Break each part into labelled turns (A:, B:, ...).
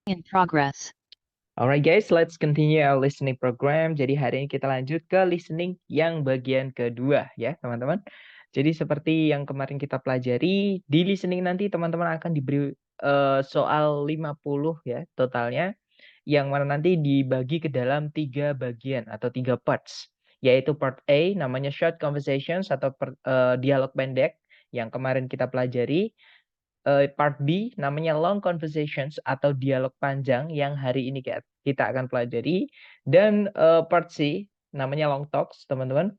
A: In progress.
B: Alright guys, let's continue our listening program. Jadi hari ini kita lanjut ke listening yang bagian kedua ya teman-teman. Jadi seperti yang kemarin kita pelajari, di listening nanti teman-teman akan diberi soal 50 ya totalnya. Yang mana nanti dibagi ke dalam 3 bagian atau 3 parts. Yaitu part A namanya short conversations atau dialog pendek yang kemarin kita pelajari. Part B namanya long conversations atau dialog panjang yang hari ini kita akan pelajari. Dan part C namanya long talks teman-teman,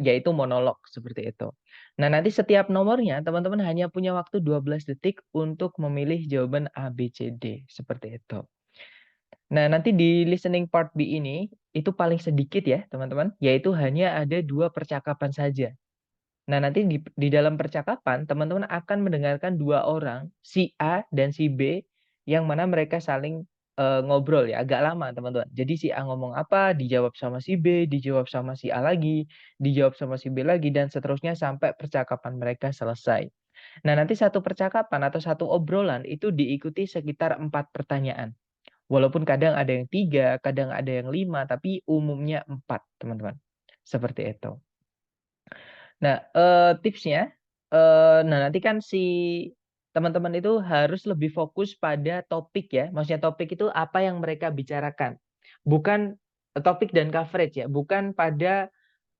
B: yaitu monolog seperti itu. Nah nanti setiap nomornya teman-teman hanya punya waktu 12 detik untuk memilih jawaban A, B, C, D seperti itu. Nah nanti di listening part B ini itu paling sedikit ya teman-teman, yaitu hanya ada 2 percakapan saja. Nah, nanti di dalam percakapan, teman-teman akan mendengarkan 2 orang, si A dan si B, yang mana mereka saling ngobrol ya, agak lama teman-teman. Jadi si A ngomong apa, dijawab sama si B, dijawab sama si A lagi, dijawab sama si B lagi, dan seterusnya sampai percakapan mereka selesai. Nah, nanti satu percakapan atau satu obrolan itu diikuti sekitar 4 pertanyaan. Walaupun kadang ada yang 3, kadang ada yang 5, tapi umumnya 4, teman-teman. Seperti itu. Nah, tipsnya, nah nanti kan si teman-teman itu harus lebih fokus pada topik ya, maksudnya topik itu apa yang mereka bicarakan. Bukan topik dan coverage ya, bukan pada,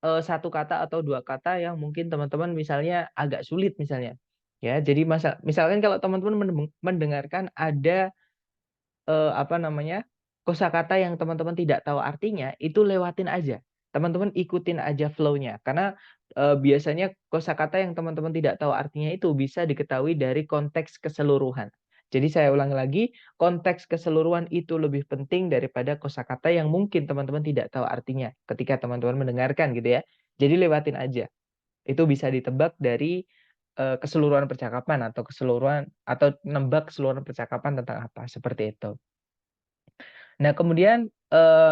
B: 1 kata atau 2 kata yang mungkin teman-teman misalnya agak sulit misalnya, ya. Jadi misalkan kalau teman-teman mendengarkan ada apa namanya, kosakata yang teman-teman tidak tahu artinya, itu lewatin aja. Teman-teman ikutin aja flow-nya. Karena, biasanya kosakata yang teman-teman tidak tahu artinya itu bisa diketahui dari konteks keseluruhan. Jadi saya ulangi lagi, konteks keseluruhan itu lebih penting daripada kosakata yang mungkin teman-teman tidak tahu artinya, ketika teman-teman mendengarkan gitu ya. Jadi lewatin aja. Itu bisa ditebak dari, keseluruhan percakapan atau nembak keseluruhan percakapan tentang apa, seperti itu. Nah kemudian,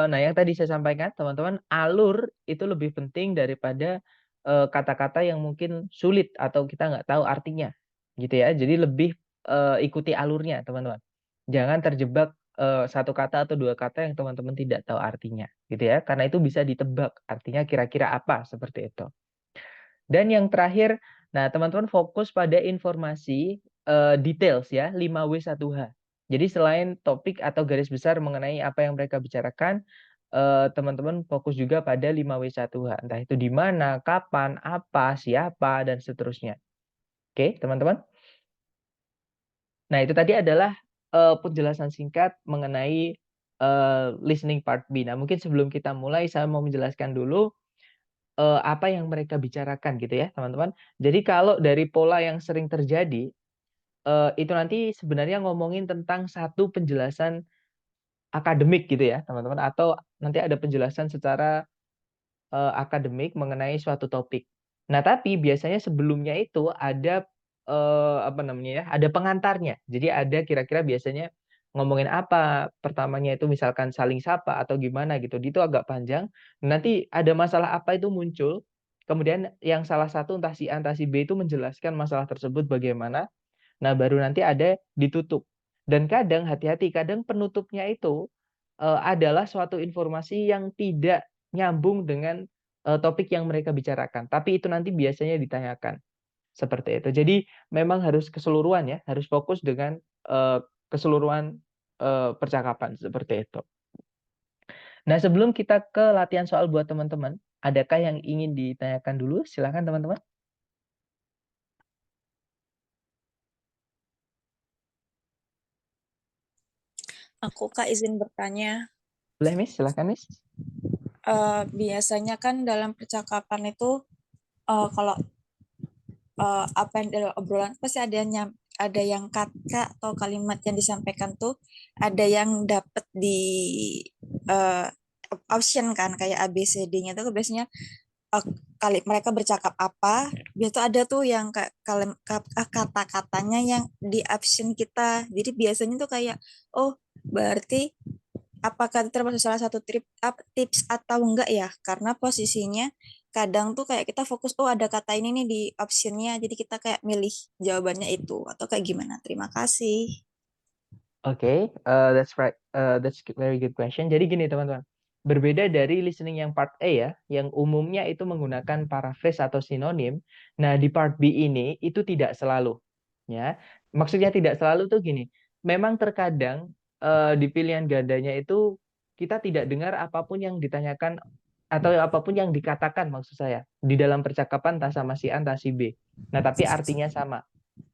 B: nah yang tadi saya sampaikan teman-teman, alur itu lebih penting daripada, kata-kata yang mungkin sulit atau kita nggak tahu artinya, gitu ya. Jadi lebih, ikuti alurnya teman-teman. Jangan terjebak, 1 kata atau 2 kata yang teman-teman tidak tahu artinya, gitu ya. Karena itu bisa ditebak, artinya kira-kira apa, seperti itu. Dan yang terakhir, nah teman-teman fokus pada informasi, details ya, 5W1H. Jadi selain topik atau garis besar mengenai apa yang mereka bicarakan, teman-teman fokus juga pada 5W1H. Entah itu di mana, kapan, apa, siapa, dan seterusnya. Oke, teman-teman? Nah, itu tadi adalah, penjelasan singkat mengenai, listening part B. Nah, mungkin sebelum kita mulai, saya mau menjelaskan dulu apa yang mereka bicarakan gitu ya, teman-teman. Jadi kalau dari pola yang sering terjadi, itu nanti sebenarnya ngomongin tentang satu penjelasan akademik gitu ya, teman-teman, atau nanti ada penjelasan secara, akademik mengenai suatu topik. Nah, tapi biasanya sebelumnya itu ada, apa namanya ya, ada pengantarnya. Jadi ada kira-kira biasanya ngomongin apa, pertamanya itu misalkan saling sapa atau gimana gitu, itu agak panjang. Nanti ada masalah apa itu muncul, kemudian yang salah satu entah si A entah si B itu menjelaskan masalah tersebut bagaimana, nah baru nanti ada ditutup. Dan kadang hati-hati, kadang penutupnya itu, adalah suatu informasi yang tidak nyambung dengan, topik yang mereka bicarakan, tapi itu nanti biasanya ditanyakan, seperti itu. Jadi memang harus keseluruhan ya, harus fokus dengan, keseluruhan, percakapan, seperti itu. Nah sebelum kita ke latihan soal buat teman-teman, adakah yang ingin ditanyakan dulu? Silakan teman-teman.
C: Aku Kak izin bertanya,
B: Boleh Miss, silakan Miss.
C: biasanya kan dalam percakapan itu kalau apa yang dalam obrolan pasti ada yang kata atau kalimat yang disampaikan tuh ada yang dapat di uh, option kan kayak A B C D-nya tuh biasanya uh, kali mereka bercakap apa, biasa ada tuh yang kayak kata-katanya yang di option kita. Jadi biasanya tuh kayak oh berarti apakah itu termasuk salah satu tips atau enggak ya? Karena posisinya kadang tuh kayak kita fokus, oh ada kata ini nih di optionnya, jadi kita kayak milih jawabannya itu atau kayak gimana? Terima kasih.
B: Oke, that's right. That's very good question. Jadi gini teman-teman, berbeda dari listening yang part A ya, yang umumnya itu menggunakan paraphrase atau sinonim. Nah di part B ini itu tidak selalu, ya. Maksudnya tidak selalu tuh gini. Memang terkadang di pilihan gandanya itu kita tidak dengar apapun yang ditanyakan atau apapun yang dikatakan maksud saya di dalam percakapan entah sama si A entah si B. Nah tapi artinya sama.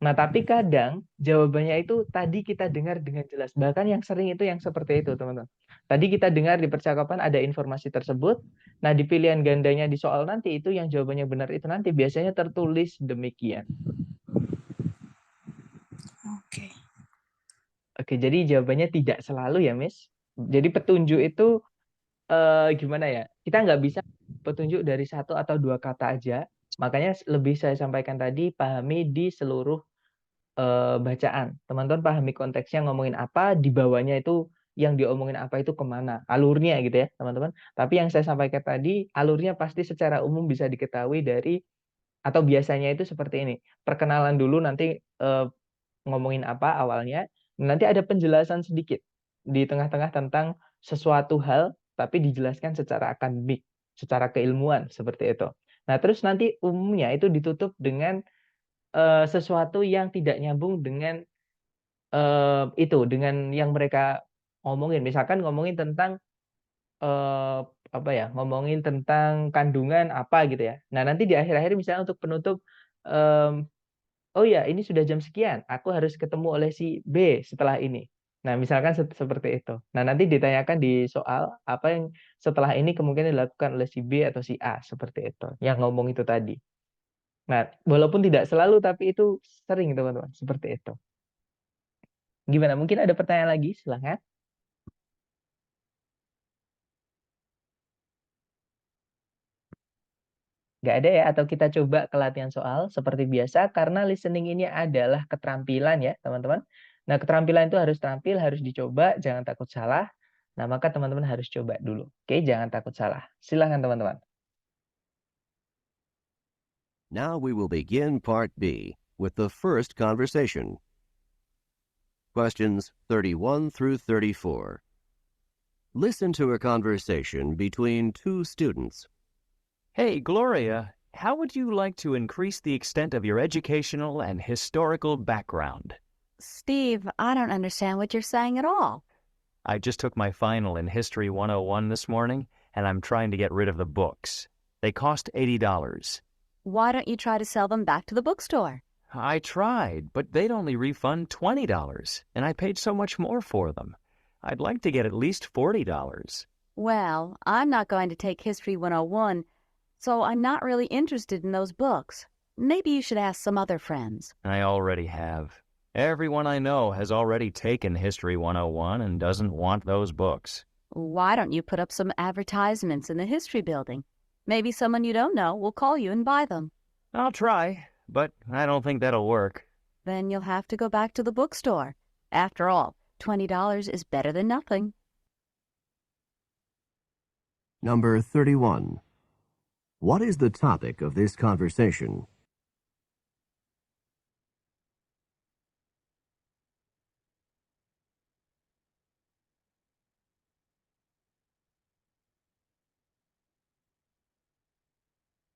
B: Nah, tapi kadang jawabannya itu tadi kita dengar dengan jelas. Bahkan yang sering itu yang seperti itu, teman-teman. Tadi kita dengar di percakapan ada informasi tersebut. Nah, di pilihan gandanya di soal nanti itu yang jawabannya benar itu nanti biasanya tertulis demikian.
C: Oke.
B: Oke, jadi jawabannya tidak selalu ya, Miss. Jadi petunjuk itu gimana ya? Kita nggak bisa petunjuk dari satu atau dua kata aja. Makanya lebih saya sampaikan tadi, pahami di seluruh bacaan. Teman-teman pahami konteksnya ngomongin apa, di bawahnya itu yang diomongin apa itu kemana, alurnya gitu ya teman-teman. Tapi yang saya sampaikan tadi, alurnya pasti secara umum bisa diketahui dari, atau biasanya itu seperti ini. Perkenalan dulu nanti ngomongin apa awalnya, nanti ada penjelasan sedikit di tengah-tengah tentang sesuatu hal, tapi dijelaskan secara akademik, secara keilmuan, seperti itu. Nah, terus nanti umumnya itu ditutup dengan sesuatu yang tidak nyambung dengan itu dengan yang mereka ngomongin. Misalkan ngomongin tentang eh, apa ya, ngomongin tentang kandungan apa gitu ya. Nah nanti di akhir-akhir misalnya untuk penutup, em, oh ya ini sudah jam sekian, aku harus ketemu oleh si B setelah ini. Nah misalkan seperti itu. Nah nanti ditanyakan di soal apa yang setelah ini kemungkinan dilakukan oleh si B atau si A seperti itu. Yang ngomong itu tadi. Nah walaupun tidak selalu tapi itu sering teman-teman seperti itu. Gimana? Mungkin ada pertanyaan lagi? Silahkan. Nggak ada ya, atau kita coba ke latihan soal seperti biasa, karena listening ini adalah keterampilan ya, teman-teman. Nah, keterampilan itu harus terampil, harus dicoba, jangan takut salah. Nah, maka teman-teman harus coba dulu. Oke, jangan takut salah. Silahkan teman-teman.
A: Now we will begin Part B with the first conversation. Questions 31 through 34. Listen to a conversation between two students.
D: Hey, Gloria, how would you like to increase the extent of your educational and historical background?
E: Steve, I don't understand what you're saying at all.
D: I just took my final in History 101 this morning, and I'm trying to get rid of the books. They cost $80.
E: Why don't you try to sell them back to the bookstore?
D: I tried, but they'd only refund $20, and I paid so much more for them. I'd like to get at least $40.
E: Well, I'm not going to take History 101, so I'm not really interested in those books. Maybe you should ask some other friends.
D: I already have. Everyone I know has already taken History 101 and doesn't want those books.
E: Why don't you put up some advertisements in the history building? Maybe someone you don't know will call you and buy them.
D: I'll try, but I don't think that'll work.
E: Then you'll have to go back to the bookstore. After all, $20 is better than nothing.
A: Number 31. What is the topic of this conversation?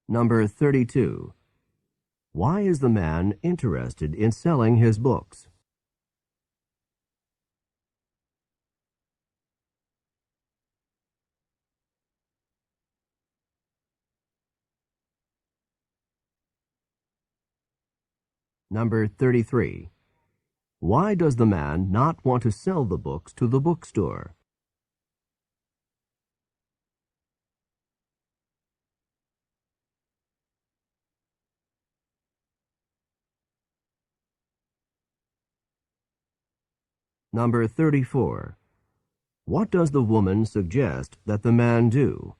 A: Number 32. Why is the man interested in selling his books? Number 33. Why does the man not want to sell the books to the bookstore? Number 34. What does the woman suggest that the man do?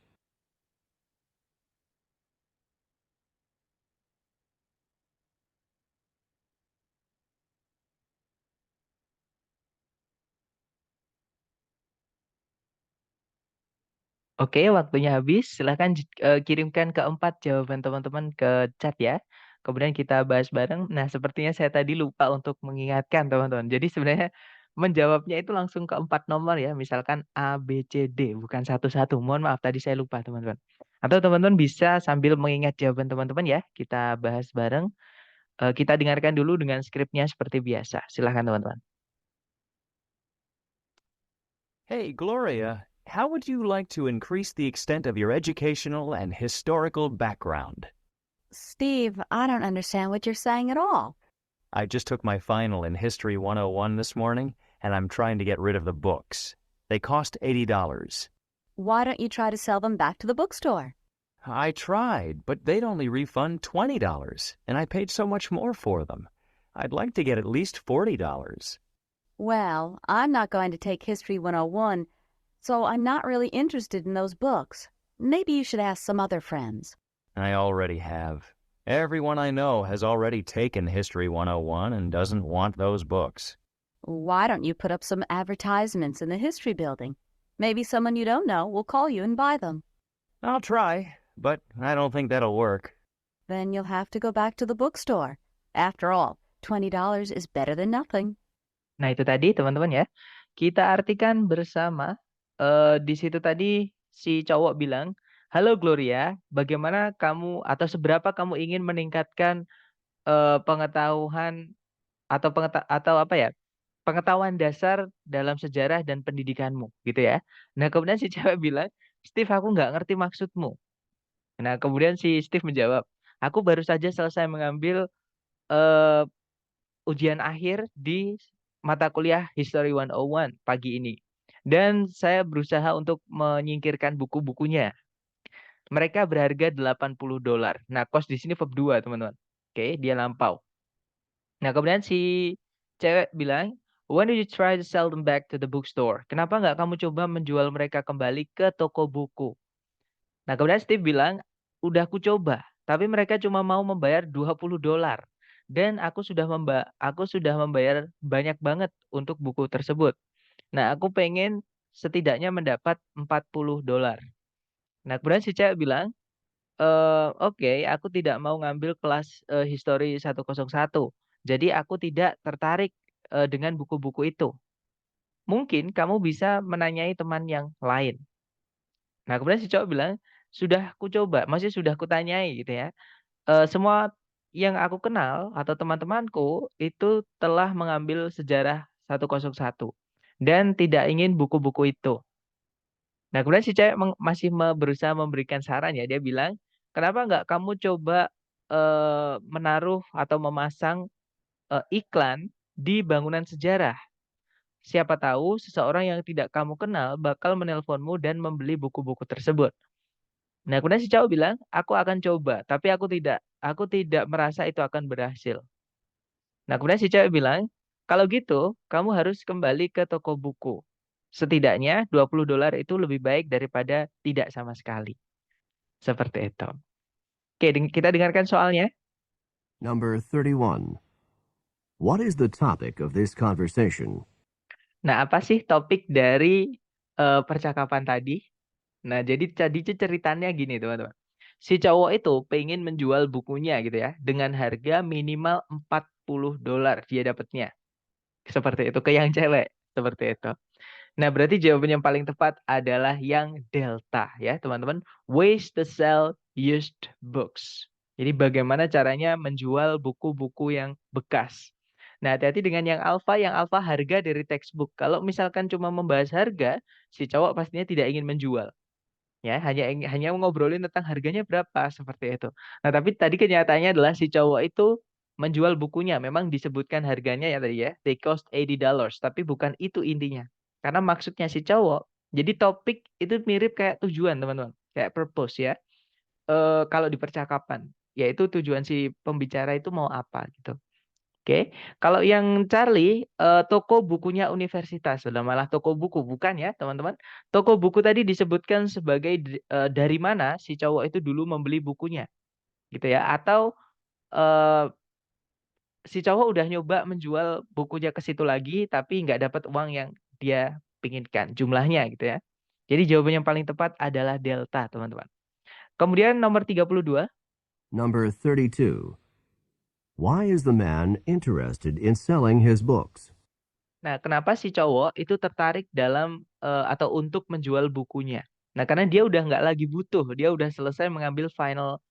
B: Oke, waktunya habis. Silahkan kirimkan keempat jawaban teman-teman ke chat ya. Kemudian kita bahas bareng. Nah, sepertinya saya tadi lupa untuk mengingatkan teman-teman. Jadi sebenarnya menjawabnya itu langsung ke 4 nomor ya. Misalkan A, B, C, D, bukan satu-satu. Mohon maaf tadi saya lupa teman-teman. Atau teman-teman bisa sambil mengingat jawaban teman-teman ya. Kita bahas bareng. Kita dengarkan dulu dengan skripnya seperti biasa. Silahkan teman-teman.
D: Hey, Gloria, how would you like to increase the extent of your educational and historical background?
E: Steve, I don't understand what you're saying at all.
D: I just took my final in History 101 this morning, and I'm trying to get rid of the books. They cost $80.
E: Why don't you try to sell them back to the bookstore?
D: I tried, but they'd only refund $20, and I paid so much more for them. I'd like to get at least $40.
E: Well, I'm not going to take History 101, so I'm not really interested in those books. Maybe you should ask some other friends.
D: I already have. Everyone I know has already taken History 101 and doesn't want those books.
E: Why don't you put up some advertisements in the history building? Maybe someone you don't know will call you and buy them.
D: I'll try, but I don't think that'll work.
E: Then you'll have to go back to the bookstore. After all, $20 is better than nothing.
B: Nah, itu tadi teman-teman ya. Kita artikan bersama. Di situ tadi si cowok bilang, "Halo Gloria, bagaimana kamu atau seberapa kamu ingin meningkatkan pengetahuan atau apa ya? Pengetahuan dasar dalam sejarah dan pendidikanmu," gitu ya. Nah, kemudian si cewek bilang, "Steve, aku nggak ngerti maksudmu." Nah, kemudian si Steve menjawab, "Aku baru saja selesai mengambil eh, ujian akhir di mata kuliah History 101 pagi ini. Dan saya berusaha untuk menyingkirkan buku-bukunya. Mereka berharga $80. Nah, cost di sini verb 2, teman-teman. Oke, dia lampau. Nah, kemudian si cewek bilang, "When did you try to sell them back to the bookstore?" Kenapa nggak kamu coba menjual mereka kembali ke toko buku? Nah, kemudian Steve bilang, "Udah aku coba, tapi mereka cuma mau membayar $20. Dan aku sudah membayar banyak banget untuk buku tersebut. Nah, aku pengen setidaknya mendapat $40." Nah, kemudian si cewek bilang, Oke, aku tidak mau ngambil kelas History 101. Jadi aku tidak tertarik dengan buku-buku itu. Mungkin kamu bisa menanyai teman yang lain." Nah, kemudian si cowok bilang, "Sudah aku coba, maksudnya sudah kutanyai gitu ya. Semua yang aku kenal atau teman-temanku itu telah mengambil sejarah 101 dan tidak ingin buku-buku itu." Nah, kemudian si cewek berusaha memberikan saran ya. Dia bilang, "Kenapa nggak kamu coba menaruh atau memasang iklan di bangunan sejarah? Siapa tahu seseorang yang tidak kamu kenal bakal menelponmu dan membeli buku-buku tersebut." Nah, kemudian si cowok bilang, "Aku akan coba, tapi aku tidak merasa itu akan berhasil." Nah, kemudian si cewek bilang, "Kalau gitu, kamu harus kembali ke toko buku. Setidaknya $20 itu lebih baik daripada tidak sama sekali." Seperti itu. Oke, kita dengarkan soalnya.
A: Number 31. What is the topic of this conversation?
B: Nah, apa sih topik dari percakapan tadi? Nah, jadi tadi ceritanya gini, teman-teman. Si cowok itu pengen menjual bukunya gitu ya, dengan harga minimal $40 dia dapatnya. Seperti itu, ke yang cewek. Seperti itu. Nah, berarti jawaban yang paling tepat adalah yang delta ya, teman-teman. Ways to sell used books. Jadi bagaimana caranya menjual buku-buku yang bekas. Nah, hati-hati dengan yang alfa harga dari textbook. Kalau misalkan cuma membahas harga, si cowok pastinya tidak ingin menjual. Ya, hanya ngobrolin tentang harganya berapa seperti itu. Nah, tapi tadi kenyataannya adalah si cowok itu menjual bukunya. Memang disebutkan harganya ya tadi ya, they cost $80, tapi bukan itu intinya. Karena maksudnya si cowok, jadi topik itu mirip kayak tujuan, teman-teman. Kayak purpose ya. Kalau di percakapan, yaitu tujuan si pembicara itu mau apa gitu. Oke, kalau yang Charlie, toko bukunya universitas, sudah malah toko buku, bukan ya teman-teman. Toko buku tadi disebutkan sebagai dari mana si cowok itu dulu membeli bukunya, gitu ya. Atau si cowok udah nyoba menjual bukunya ke situ lagi, tapi nggak dapat uang yang dia pinginkan, jumlahnya gitu ya. Jadi jawaban yang paling tepat adalah delta, teman-teman. Kemudian nomor 32.
A: Number 32. Why is the man interested in selling his books?
B: Nah, kenapa si cowok itu tertarik dalam atau untuk menjual bukunya? Nah, karena dia udah nggak lagi butuh, dia udah selesai mengambil final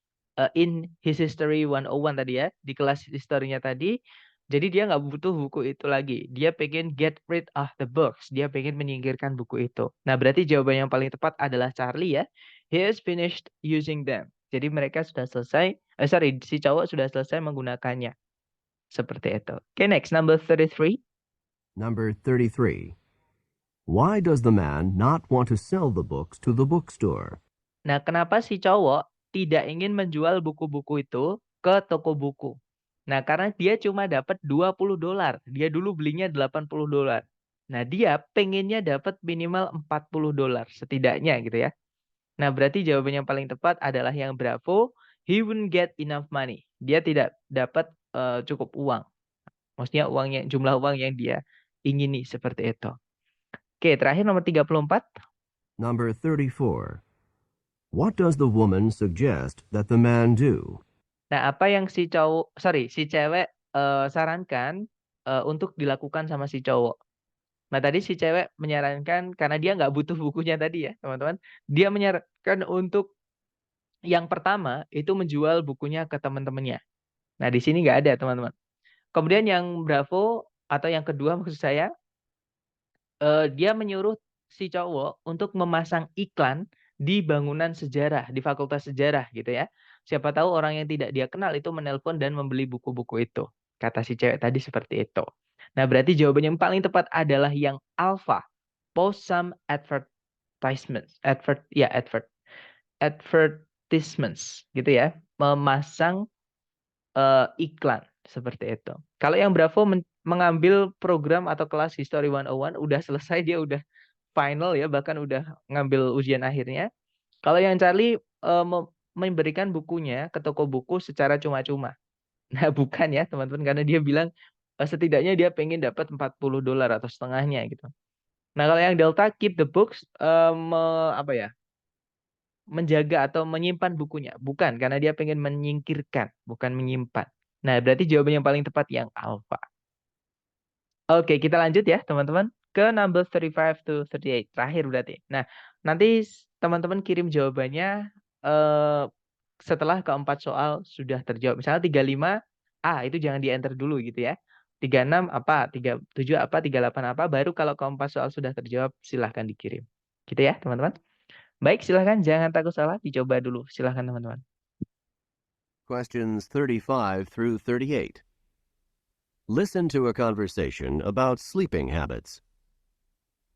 B: in his history 101 tadi ya, di kelas historinya tadi. Jadi dia nggak butuh buku itu lagi. Dia pengen get rid of the books. Dia pengen menyingkirkan buku itu. Nah, berarti jawaban yang paling tepat adalah Charlie ya. He has finished using them. Jadi mereka sudah selesai, si cowok sudah selesai menggunakannya. Seperti itu. Okay, next, number 33.
A: Number 33. Why does the man not want to sell the books to the bookstore?
B: Nah, kenapa si cowok tidak ingin menjual buku-buku itu ke toko buku? Nah, karena dia cuma dapat $20. Dia dulu belinya $80. Nah, dia pengennya dapat minimal $40 setidaknya gitu ya. Nah, berarti jawaban yang paling tepat adalah yang bravo. He wouldn't get enough money. Dia tidak dapat cukup uang. Maksudnya jumlah uang yang dia ingini seperti itu. Oke, terakhir nomor 34.
A: Number 34. What does the woman suggest that the man do?
B: Nah, apa yang si cewek sarankan untuk dilakukan sama si cowok. Nah, tadi si cewek menyarankan karena dia nggak butuh bukunya tadi ya, teman-teman. Dia menyarankan untuk yang pertama itu menjual bukunya ke teman-temannya. Nah, di sini nggak ada, teman-teman. Kemudian yang bravo atau yang kedua maksud saya, dia menyuruh si cowok untuk memasang iklan di bangunan sejarah, di fakultas sejarah gitu ya. Siapa tahu orang yang tidak dia kenal itu menelpon dan membeli buku-buku itu. Kata si cewek tadi seperti itu. Nah, berarti jawaban yang paling tepat adalah yang alpha. Post some advertisements. Advertisements gitu ya. Memasang iklan seperti itu. Kalau yang Bravo mengambil program atau kelas History 101 udah selesai, dia udah final ya, bahkan udah ngambil ujian akhirnya. Kalau yang Charlie memberikan bukunya ke toko buku secara cuma-cuma. Nah, bukan ya, teman-teman, karena dia bilang setidaknya dia pengen dapat $40 atau setengahnya gitu. Nah, kalau yang Delta keep the books apa ya? Menjaga atau menyimpan bukunya. Bukan, karena dia pengen menyingkirkan, bukan menyimpan. Nah, berarti jawaban yang paling tepat yang alpha. Oke, kita lanjut ya, teman-teman. Ke number 35 to 38. Terakhir berarti. Nah, nanti teman-teman kirim jawabannya setelah keempat soal sudah terjawab. Misalnya 35, itu jangan di-enter dulu gitu ya. 36 apa, 37 apa, 38 apa, baru kalau keempat soal sudah terjawab, silahkan dikirim. Gitu ya, teman-teman. Baik, silahkan. Jangan takut salah. Dicoba dulu. Silahkan, teman-teman.
A: Questions 35 through 38. Listen to a conversation about sleeping habits.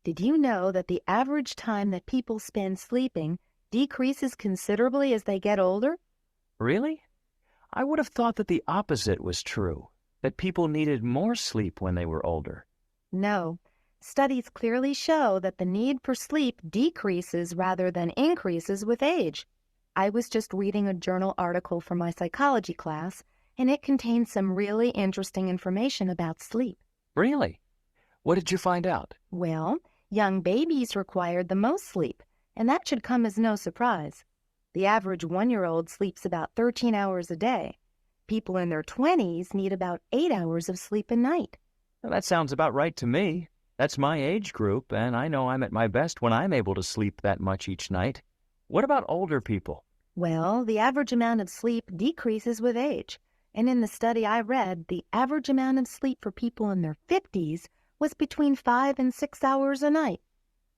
E: Did you know that the average time that people spend sleeping decreases considerably as they get older?
D: Really? I would have thought that the opposite was true, that people needed more sleep when they were older.
E: No. Studies clearly show that the need for sleep decreases rather than increases with age. I was just reading a journal article for my psychology class, and it contained some really interesting information about sleep.
D: Really? What did you find out?
E: Well, young babies required the most sleep, and that should come as no surprise. The average 1-year-old sleeps about 13 hours a day. People in their 20s need about 8 hours of sleep a night.
D: Well, that sounds about right to me. That's my age group, and I know I'm at my best when I'm able to sleep that much each night. What about older people?
E: Well, the average amount of sleep decreases with age. And in the study I read, the average amount of sleep for people in their 50s was between 5 and 6 hours a night.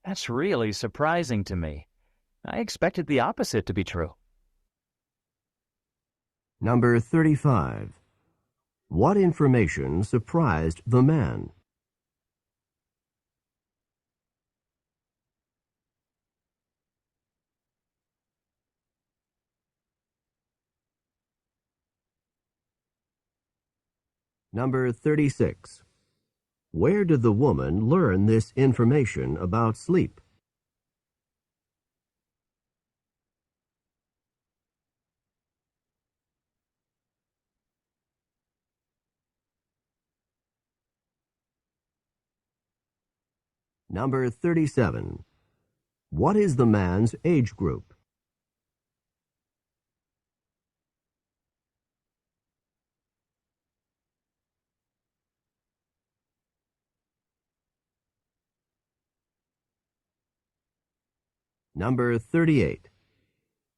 D: That's really surprising to me. I expected the opposite to be true.
A: Number 35. What information surprised the man? Number 36. Where did the woman learn this information about sleep? Number 37. What is the man's age group? Number 38.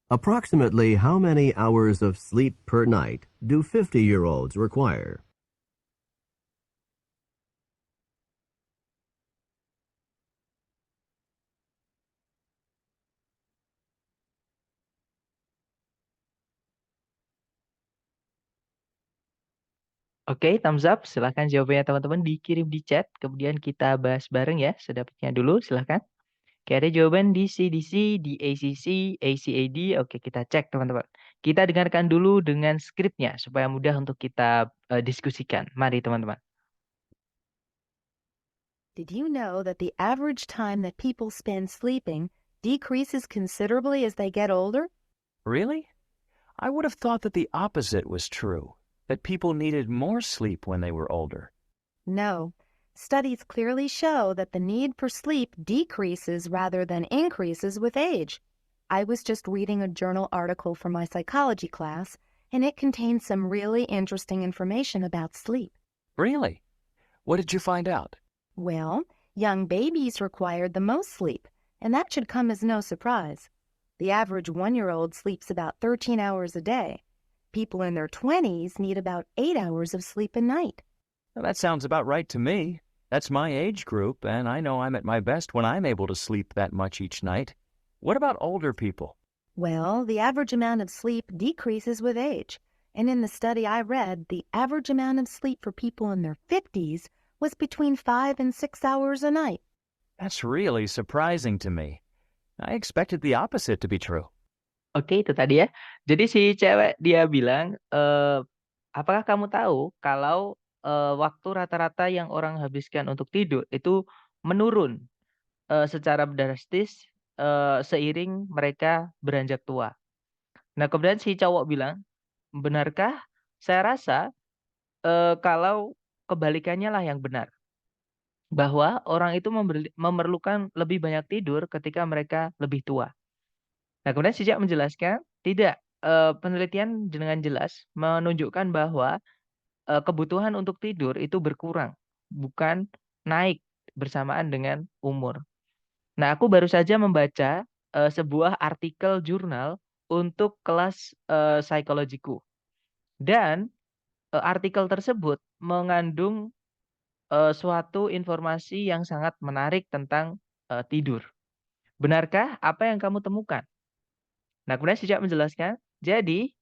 A: Approximately how many hours of sleep per night do 50-year-olds require?
B: Oke, thumbs up. Silahkan jawabannya teman-teman dikirim di chat. Kemudian kita bahas bareng ya. Sedapatnya dulu, silahkan. Oke, ada jawaban di CDC, di ACC, ACAD. Oke, kita cek teman-teman. Kita dengarkan dulu dengan skripnya supaya mudah untuk kita diskusikan. Mari teman-teman.
E: Did you know that the average time that people spend sleeping decreases considerably as they get older?
D: Really? I would have thought that the opposite was true, that people needed more sleep when they were older.
E: No. Studies clearly show that the need for sleep decreases rather than increases with age. I was just reading a journal article for my psychology class, and it contained some really interesting information about sleep.
D: Really? What did you find out?
E: Well, young babies required the most sleep, and that should come as no surprise. The average 1-year-old sleeps about 13 hours a day. People in their 20s need about 8 hours of sleep a night.
D: Well, that sounds about right to me. That's my age group, and I know I'm at my best when I'm able to sleep that much each night. What about older people?
E: Well, the average amount of sleep decreases with age, and in the study I read, the average amount of sleep for people in their 50s was between 5 and 6 hours a night.
D: That's really surprising to me. I expected the opposite to be true.
B: Oke, itu tadi ya. Jadi si cewek dia bilang, apakah kamu tahu kalau waktu rata-rata yang orang habiskan untuk tidur itu menurun secara drastis seiring mereka beranjak tua. Nah, kemudian si cowok bilang, benarkah? Saya rasa kalau kebalikannya lah yang benar. Bahwa orang itu memerlukan lebih banyak tidur ketika mereka lebih tua. Nah, kemudian si cewek menjelaskan, tidak, penelitian dengan jelas menunjukkan bahwa kebutuhan untuk tidur itu berkurang, bukan naik bersamaan dengan umur. Nah, aku baru saja membaca sebuah artikel jurnal untuk kelas psikologiku. Dan artikel tersebut mengandung suatu informasi yang sangat menarik tentang tidur. Benarkah apa yang kamu temukan? Nah, kemudian si cewek menjelaskan, jadi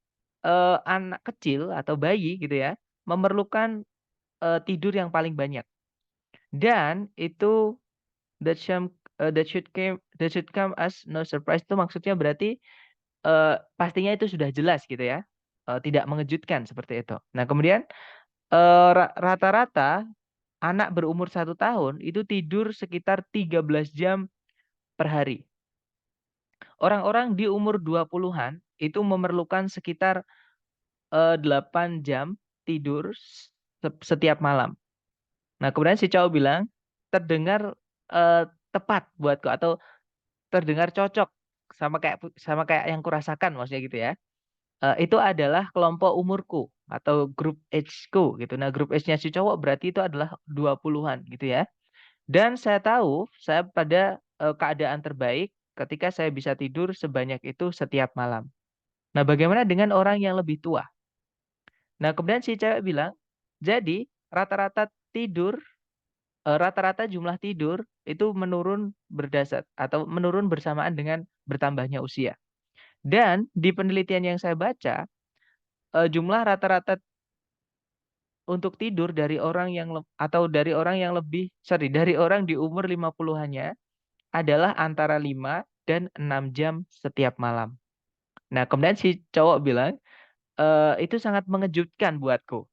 B: anak kecil atau bayi gitu ya, memerlukan tidur yang paling banyak. Dan itu that should come as no surprise itu maksudnya berarti pastinya itu sudah jelas gitu ya. Tidak mengejutkan seperti itu. Nah, kemudian rata-rata anak berumur 1 tahun itu tidur sekitar 13 jam per hari. Orang-orang di umur 20-an itu memerlukan sekitar 8 jam tidur setiap malam. Nah, kemudian si cowok bilang, terdengar tepat buatku atau terdengar cocok sama kayak yang kurasakan maksudnya gitu ya. Itu adalah kelompok umurku atau grup age-ku gitu. Nah, grup age-nya si cowok berarti itu adalah 20-an gitu ya. Dan saya tahu saya pada keadaan terbaik ketika saya bisa tidur sebanyak itu setiap malam. Nah, bagaimana dengan orang yang lebih tua? Nah, kemudian si cewek bilang, jadi rata-rata jumlah tidur itu menurun berdasar atau menurun bersamaan dengan bertambahnya usia. Dan di penelitian yang saya baca, jumlah rata-rata untuk tidur dari orang yang dari orang di umur 50-annya adalah antara 5 dan 6 jam setiap malam. Nah, kemudian si cowok bilang, itu sangat mengejutkan buatku.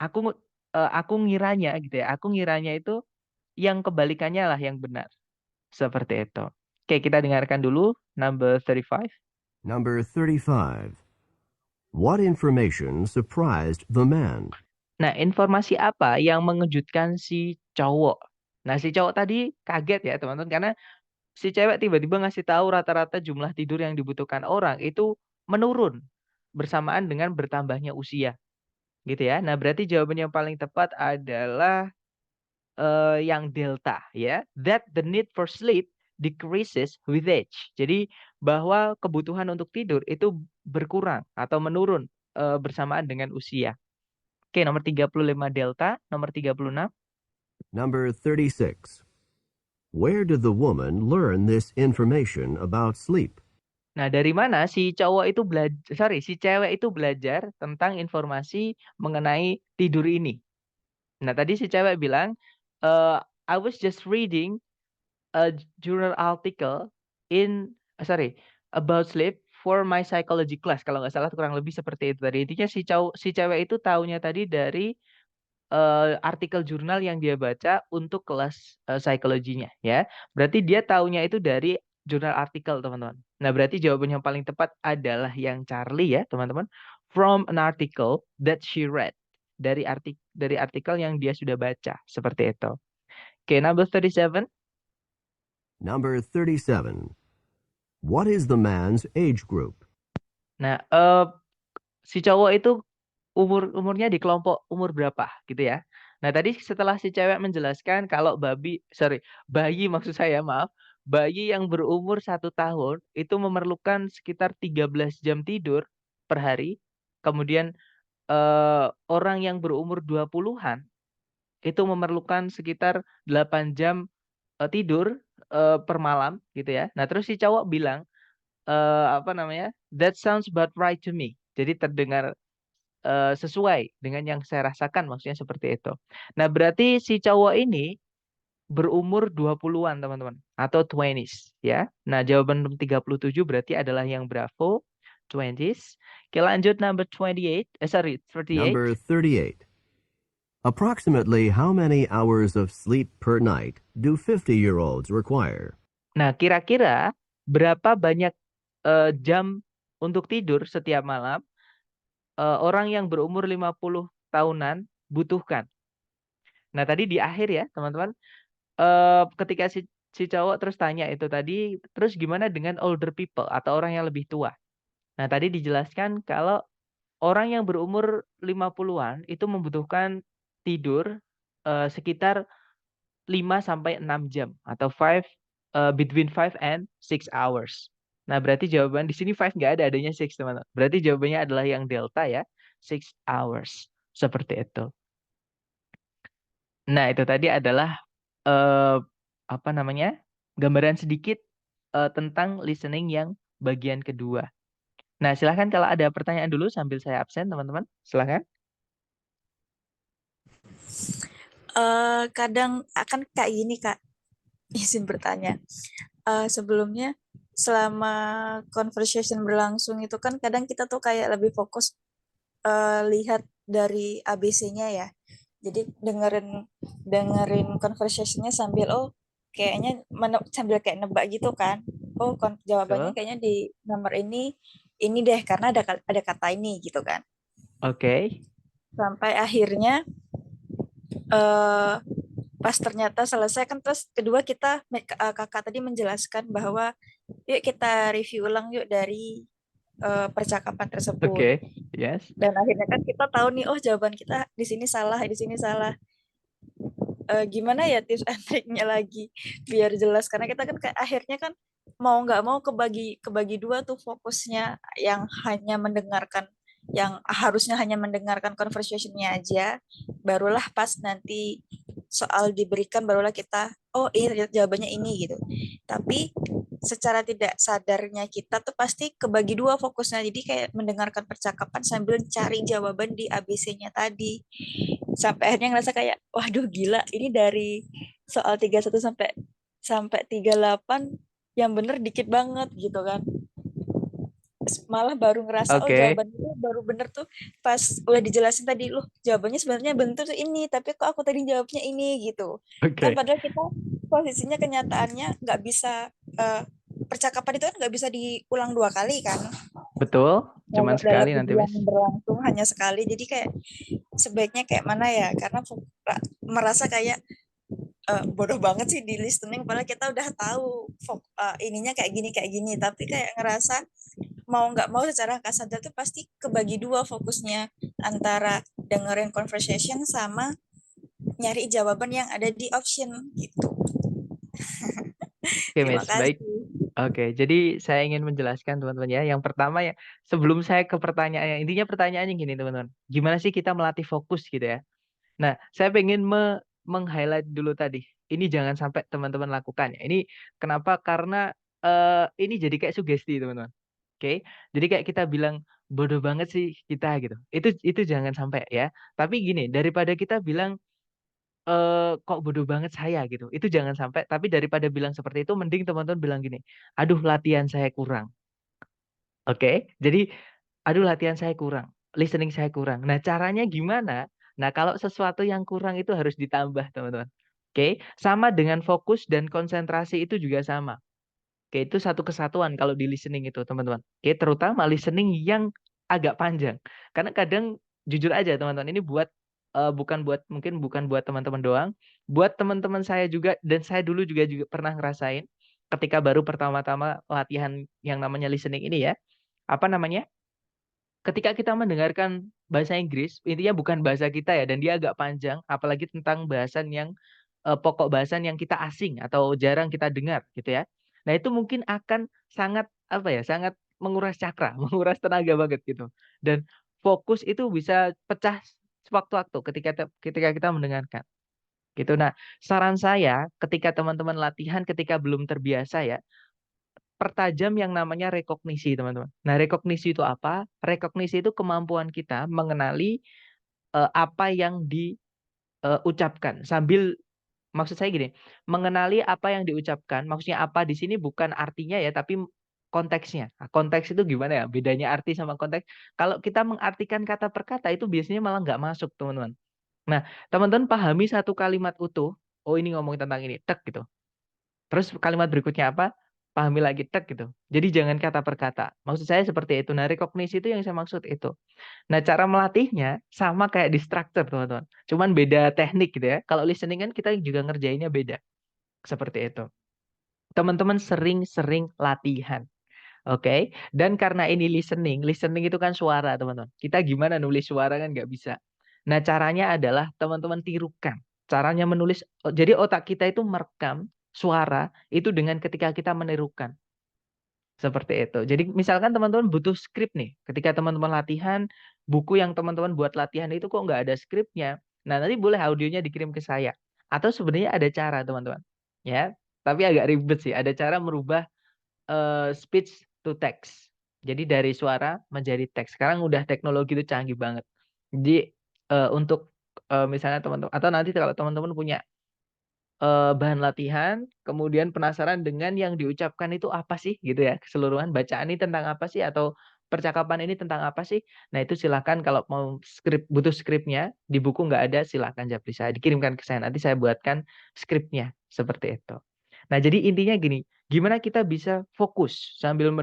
B: Aku ngiranya gitu ya, aku ngiranya itu yang kebalikannya lah yang benar. Seperti itu. Oke, kita dengarkan dulu number 35.
A: Number 35. What information surprised the man?
B: Nah, informasi apa yang mengejutkan si cowok? Nah, si cowok tadi kaget ya, teman-teman, karena si cewek tiba-tiba ngasih tahu rata-rata jumlah tidur yang dibutuhkan orang itu menurun bersamaan dengan bertambahnya usia. Gitu ya. Nah, berarti jawaban yang paling tepat adalah yang delta ya. That the need for sleep decreases with age. Jadi bahwa kebutuhan untuk tidur itu berkurang atau menurun bersamaan dengan usia. Oke, nomor 35 delta, nomor 36.
A: Number 36. Where did the woman learn this information about sleep?
B: Nah, dari mana si cewek itu belajar tentang informasi mengenai tidur ini? Nah, tadi si cewek bilang, I was just reading a journal article about sleep for my psychology class. Kalau nggak salah kurang lebih seperti itu tadi. Intinya si cewek itu taunya tadi dari artikel jurnal yang dia baca untuk kelas psikologinya, ya. Berarti dia taunya itu dari jurnal artikel, teman-teman. Nah, berarti jawaban yang paling tepat adalah yang Charlie ya, teman-teman. From an article that she read. Dari artikel yang dia sudah baca, seperti itu. Oke, number 37.
A: Number 37. What is the man's age group?
B: Nah, si cowok itu umurnya di kelompok umur berapa gitu ya. Nah, tadi setelah si cewek menjelaskan kalau bayi maksud saya, maaf, bayi yang berumur 1 tahun itu memerlukan sekitar 13 jam tidur per hari. Kemudian orang yang berumur 20-an itu memerlukan sekitar 8 jam tidur per malam gitu ya. Nah, terus si cowok bilang that sounds about right to me. Jadi terdengar sesuai dengan yang saya rasakan, maksudnya seperti itu. Nah, berarti si cowok ini berumur 20-an, teman-teman, atau 20s ya. Nah, jawaban 37 berarti adalah yang Bravo, 20s. Oke, lanjut number 38.
A: Number 38. Approximately how many hours of sleep per night do 50-year-olds require?
B: Nah, kira-kira berapa banyak jam untuk tidur setiap malam orang yang berumur 50 tahunan butuhkan? Nah, tadi di akhir ya, teman-teman, ketika si cowok terus tanya itu tadi, terus gimana dengan older people atau orang yang lebih tua? Nah, tadi dijelaskan kalau orang yang berumur 50-an itu membutuhkan tidur sekitar 5 sampai 6 jam atau between 5 and 6 hours. Nah, berarti jawaban di sini 5 nggak ada, adanya 6, teman-teman. Berarti jawabannya adalah yang delta ya, 6 hours. Seperti itu. Nah, itu tadi adalah gambaran sedikit tentang listening yang bagian kedua. Nah, silahkan kalau ada pertanyaan dulu sambil saya absen, teman-teman. Silahkan.
C: Kadang akan kayak gini, Kak. Izin bertanya. Sebelumnya, selama conversation berlangsung itu kan kadang kita tuh kayak lebih fokus lihat dari ABC-nya ya. Jadi dengerin conversation-nya sambil kayaknya sambil kayak nebak gitu kan. Jawabannya kayaknya di nomor ini deh karena ada kata ini gitu kan.
B: Oke.
C: Sampai akhirnya pas ternyata selesai kan, terus kedua kakak tadi menjelaskan bahwa yuk kita review ulang yuk dari percakapan tersebut.
B: Oke, yes.
C: Dan akhirnya kan kita tahu nih, jawaban kita di sini salah. Gimana ya tips and triknya lagi biar jelas, karena kita kan akhirnya kan mau nggak mau kebagi dua tuh fokusnya, yang harusnya hanya mendengarkan conversation-nya aja, barulah pas nanti soal diberikan barulah kita jawabannya ini gitu. Tapi secara tidak sadarnya kita tuh pasti kebagi dua fokusnya, jadi kayak mendengarkan percakapan sambil cari jawaban di ABC-nya tadi, sampai akhirnya ngerasa kayak waduh gila, ini dari soal 31 sampai 38 yang bener dikit banget gitu kan. Malah baru ngerasa jawaban itu baru bener tuh pas udah dijelasin tadi, loh jawabannya sebenarnya bener tuh ini, tapi kok aku tadi jawabnya ini gitu. Kan padahal kita posisinya kenyataannya nggak bisa, percakapan itu kan nggak bisa diulang 2 kali kan.
B: Betul, cuman sekali nanti Miss.
C: Berlangsung hanya sekali, jadi kayak sebaiknya kayak mana ya, karena merasa kayak bodoh banget sih di listening, padahal kita udah tahu ininya kayak gini, tapi kayak ngerasa mau nggak mau secara nggak sadar tuh pasti kebagi dua fokusnya, antara dengerin conversation sama nyari jawaban yang ada di option gitu.
B: Oke,
C: Terima
B: Miss. Baik.
C: kasih.
B: Oke, jadi saya ingin menjelaskan teman-teman ya. Yang pertama ya, sebelum saya ke pertanyaannya, intinya pertanyaannya gini teman-teman. Gimana sih kita melatih fokus gitu ya? Nah, saya pengen meng-highlight dulu tadi. Ini jangan sampai teman-teman lakukan ya. Ini kenapa? Karena ini jadi kayak sugesti teman-teman. Oke, jadi kayak kita bilang bodoh banget sih kita gitu. Itu jangan sampai ya. Tapi gini, daripada kita bilang kok bodoh banget saya gitu. Itu jangan sampai. Tapi daripada bilang seperti itu, mending teman-teman bilang gini, aduh latihan saya kurang. Oke, jadi aduh latihan saya kurang, listening saya kurang. Nah, caranya gimana? Nah, kalau sesuatu yang kurang itu harus ditambah, teman-teman. Oke, sama dengan fokus dan konsentrasi itu juga sama. Oke, itu satu kesatuan kalau di listening itu, teman-teman. Oke, terutama listening yang agak panjang. Karena kadang jujur aja, teman-teman, ini bukan buat teman-teman doang, buat teman-teman saya juga dan saya dulu juga pernah ngerasain ketika baru pertama-tama latihan yang namanya listening ini ya. Apa namanya? Ketika kita mendengarkan bahasa Inggris, intinya bukan bahasa kita ya dan dia agak panjang, apalagi tentang bahasan yang pokok bahasan yang kita asing atau jarang kita dengar gitu ya. Nah, itu mungkin akan sangat apa ya, sangat menguras cakra, menguras tenaga banget gitu. Dan fokus itu bisa pecah sewaktu-waktu ketika kita mendengarkan gitu. Nah, saran saya ketika teman-teman latihan ketika belum terbiasa ya, pertajam yang namanya rekognisi, teman-teman. Nah, rekognisi itu apa? Rekognisi itu kemampuan kita mengenali apa yang diucapkan sambil maksud saya gini, mengenali apa yang diucapkan, maksudnya apa di sini bukan artinya ya, tapi konteksnya. Nah, konteks itu gimana ya? Bedanya arti sama konteks. Kalau kita mengartikan kata per kata itu biasanya malah nggak masuk, teman-teman. Nah, teman-teman pahami satu kalimat utuh. Oh, ini ngomong tentang ini, tek gitu. Terus kalimat berikutnya apa? Pahami lagi tek gitu. Jadi jangan kata per kata. Maksud saya seperti itu. Nah, rekognisi itu yang saya maksud itu. Nah, cara melatihnya sama kayak di structure, teman-teman. Cuman beda teknik gitu ya. Kalau listening kan kita juga ngerjainnya beda. Seperti itu. Teman-teman sering-sering latihan. Oke. Dan karena ini listening itu kan suara, teman-teman. Kita gimana nulis suara kan nggak bisa. Nah, caranya adalah teman-teman tirukan. Caranya menulis, jadi otak kita itu merekam suara itu dengan ketika kita menirukan. Seperti itu. Jadi misalkan teman-teman butuh skrip nih. Ketika teman-teman latihan, buku yang teman-teman buat latihan itu kok nggak ada skripnya. Nah, nanti boleh audionya dikirim ke saya. Atau sebenarnya ada cara, teman-teman. Ya, tapi agak ribet sih. Ada cara merubah speech to text. Jadi dari suara menjadi teks. Sekarang udah teknologi itu canggih banget. Jadi untuk misalnya teman-teman atau nanti kalau teman-teman punya bahan latihan, kemudian penasaran dengan yang diucapkan itu apa sih gitu ya, keseluruhan bacaan ini tentang apa sih atau percakapan ini tentang apa sih. Nah, itu silakan kalau mau butuh skripnya di buku nggak ada silakan japri saya dikirimkan ke saya nanti saya buatkan skripnya seperti itu. Nah, jadi intinya gini, gimana kita bisa fokus sambil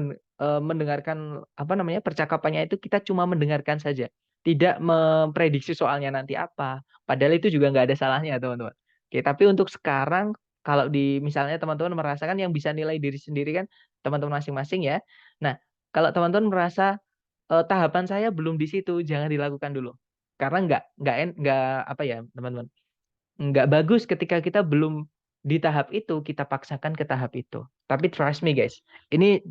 B: mendengarkan apa namanya percakapannya itu kita cuma mendengarkan saja, tidak memprediksi soalnya nanti apa. Padahal itu juga nggak ada salahnya, teman-teman. Oke, tapi untuk sekarang kalau di misalnya teman-teman merasakan yang bisa nilai diri sendiri kan teman-teman masing-masing ya. Nah, kalau teman-teman merasa tahapan saya belum di situ, jangan dilakukan dulu. Karena nggak apa ya, teman-teman. Nggak bagus ketika kita belum di tahap itu, kita paksakan ke tahap itu. Tapi trust me guys, ini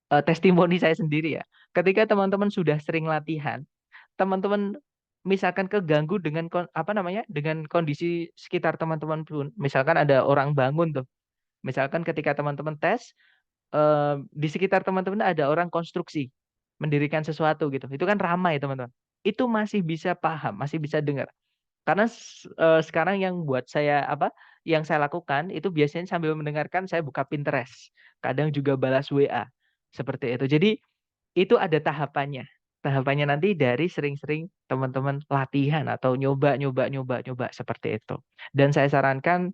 B: testimoni saya sendiri ya. Ketika teman-teman sudah sering latihan, teman-teman misalkan keganggu dengan apa namanya dengan kondisi sekitar teman-teman pun misalkan ada orang bangun tuh misalkan ketika teman-teman tes di sekitar teman-teman ada orang konstruksi mendirikan sesuatu gitu itu kan ramai teman-teman itu masih bisa paham masih bisa dengar karena sekarang yang buat saya apa yang saya lakukan itu biasanya sambil mendengarkan saya buka Pinterest kadang juga balas WA seperti itu jadi itu ada tahapannya. Tahapannya nanti dari sering-sering teman-teman latihan atau nyoba seperti itu. Dan saya sarankan,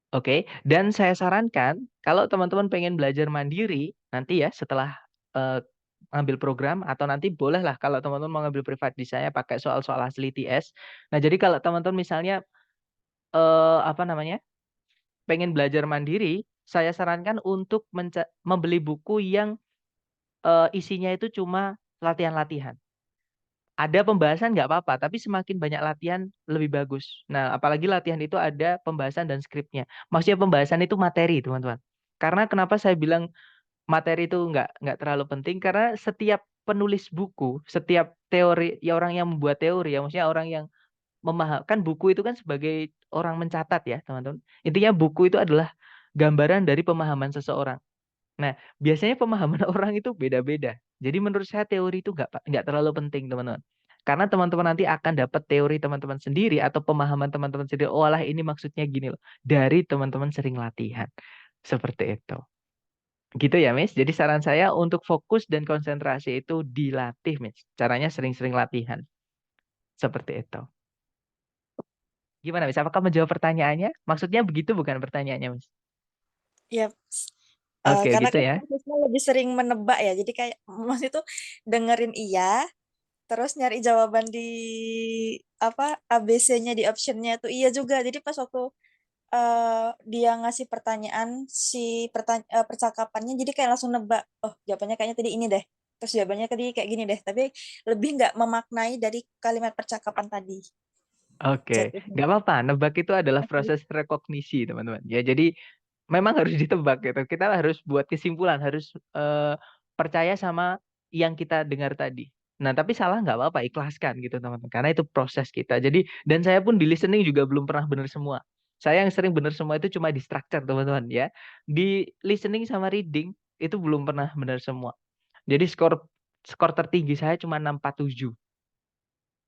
B: oke, dan saya sarankan kalau teman-teman pengen belajar mandiri nanti ya setelah eh, ngambil program atau nanti bolehlah kalau teman-teman mau ngambil privat di saya pakai soal-soal asli TS. Nah, jadi kalau teman-teman misalnya apa namanya? Pengen belajar mandiri, saya sarankan untuk membeli buku yang isinya itu cuma latihan-latihan. Ada pembahasan nggak apa-apa, tapi semakin banyak latihan lebih bagus. Nah, apalagi latihan itu ada pembahasan dan skripnya. Maksudnya pembahasan itu materi, teman-teman. Karena kenapa saya bilang materi itu nggak terlalu penting? Karena setiap penulis buku, setiap teori, ya orang yang membuat teori, ya maksudnya orang yang memahamkan buku itu kan sebagai orang mencatat ya, teman-teman. Intinya buku itu adalah gambaran dari pemahaman seseorang. Nah, biasanya pemahaman orang itu beda-beda. Jadi menurut saya teori itu nggak terlalu penting, teman-teman. Karena teman-teman nanti akan dapat teori teman-teman sendiri atau pemahaman teman-teman sendiri. Oh alah ini maksudnya gini loh. Dari teman-teman sering latihan. Seperti itu. Gitu ya, Miss. Jadi saran saya untuk fokus dan konsentrasi itu dilatih, Miss. Caranya sering-sering latihan. Seperti itu. Gimana, Miss? Apakah menjawab pertanyaannya? Maksudnya begitu bukan pertanyaannya, Miss?
C: Ya,
B: Oke,
C: karena
B: gitu
C: kan
B: ya.
C: Sisma lebih sering menebak ya. Jadi kayak Mas itu dengerin iya, terus nyari jawaban di apa ABC-nya di optionnya itu iya juga. Jadi pas waktu dia ngasih pertanyaan percakapannya, jadi kayak langsung nebak. Oh, jawabannya kayaknya tadi ini deh. Terus jawabannya tadi kayak gini deh. Tapi lebih nggak memaknai dari kalimat percakapan tadi.
B: Oke,
C: Jatuhnya.
B: nggak apa-apa. Nebak itu adalah proses rekognisi, teman-teman. Ya, jadi memang harus ditebak gitu. Kita harus buat kesimpulan, harus percaya sama yang kita dengar tadi. Nah, tapi salah nggak apa-apa, ikhlaskan gitu, teman-teman. Karena itu proses kita. Jadi, dan saya pun di listening juga belum pernah benar semua. Saya yang sering benar semua itu cuma di structure, teman-teman ya. Di listening sama reading itu belum pernah benar semua. Jadi skor skor tertinggi saya cuma 647.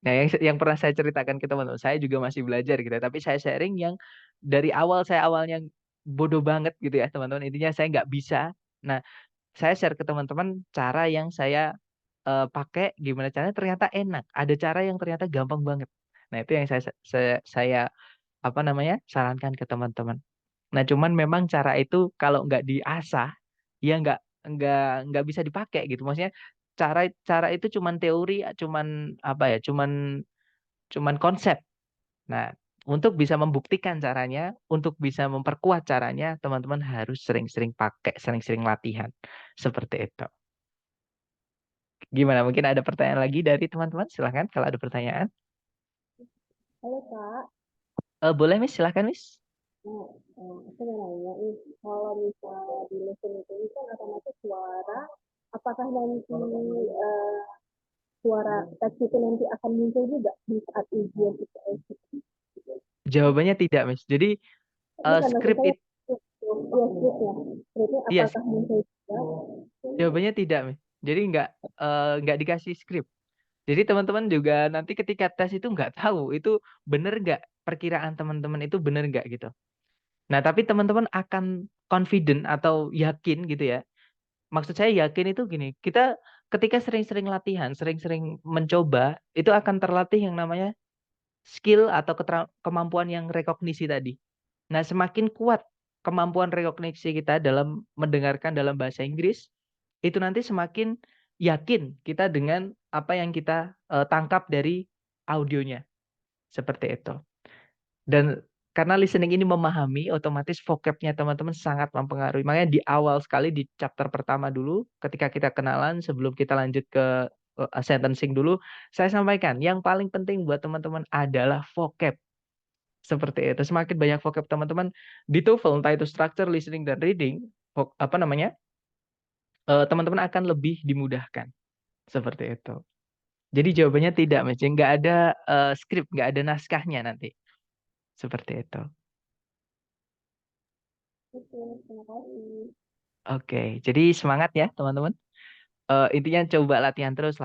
B: Nah, yang pernah saya ceritakan ke teman-teman, saya juga masih belajar gitu, tapi saya sharing yang dari awal saya awalnya bodoh banget gitu ya, teman-teman. Intinya saya nggak bisa. Nah, saya share ke teman-teman cara yang saya pakai, gimana caranya ternyata enak. Ada cara yang ternyata gampang banget. Nah, itu yang saya apa namanya sarankan ke teman-teman. Nah, cuman memang cara itu kalau nggak diasah, ya nggak bisa dipakai gitu. Maksudnya cara cara itu cuman teori, cuman apa ya, cuman konsep. Nah, untuk bisa membuktikan caranya, untuk bisa memperkuat caranya, teman-teman harus sering-sering pakai, sering-sering latihan. Seperti itu. Gimana? Mungkin ada pertanyaan lagi dari teman-teman? Silahkan kalau ada pertanyaan.
F: Halo Kak,
B: Boleh, Miss? Silahkan, Miss.
F: aku mau nanya nih, kalau misalnya di lesson itu kan otomatis suara, apakah nanti suara teks itu nanti akan muncul juga di saat ujian IPS?
B: Jawabannya tidak, Miss. Jadi,
F: Bukan maksud
B: skrip
F: saya,
B: itu,
F: ya script ya, scriptnya
B: iya,
F: apakah muncul juga?
B: jawabannya tidak, Miss. Jadi nggak dikasih skrip. Jadi teman-teman juga nanti ketika tes itu nggak tahu itu bener nggak, perkiraan teman-teman itu bener nggak gitu. Nah, tapi teman-teman akan confident atau yakin gitu ya. Maksud saya yakin itu gini, kita ketika sering-sering latihan, sering-sering mencoba, itu akan terlatih yang namanya skill atau kemampuan yang rekognisi tadi. Nah, semakin kuat kemampuan rekognisi kita dalam mendengarkan dalam bahasa Inggris, itu nanti semakin yakin kita dengan apa yang kita tangkap dari audionya. Seperti itu. Dan karena listening ini memahami, otomatis vocab-nya teman-teman sangat mempengaruhi. Makanya di awal sekali di chapter pertama dulu, ketika kita kenalan, sebelum kita lanjut ke sentencing dulu, saya sampaikan yang paling penting buat teman-teman adalah vocab. Seperti itu. Semakin banyak vocab teman-teman di TOEFL, entah itu structure, listening, dan reading, apa namanya, teman-teman akan lebih dimudahkan. Seperti itu. Jadi jawabannya tidak, Mas. Nggak ada skrip, nggak ada naskahnya nanti. Seperti itu.
F: Oke, terima kasih.
B: Oke, jadi semangat ya teman-teman. Intinya coba latihan terus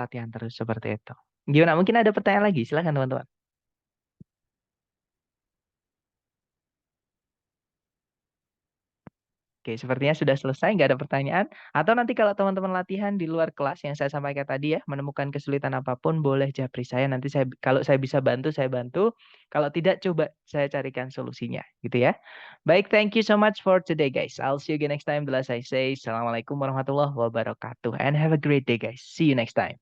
B: seperti itu. Gimana? Mungkin ada pertanyaan lagi? Silahkan teman-teman. Oke, sepertinya sudah selesai, nggak ada pertanyaan. Atau nanti kalau teman-teman latihan di luar kelas yang saya sampaikan tadi ya, menemukan kesulitan apapun, boleh japri saya. Nanti kalau saya bisa bantu, saya bantu. Kalau tidak, coba saya carikan solusinya, gitu ya. Baik, thank you so much for today, guys. I'll see you again next time. As I say, Assalamualaikum warahmatullahi wabarakatuh. And have a great day, guys. See you next time.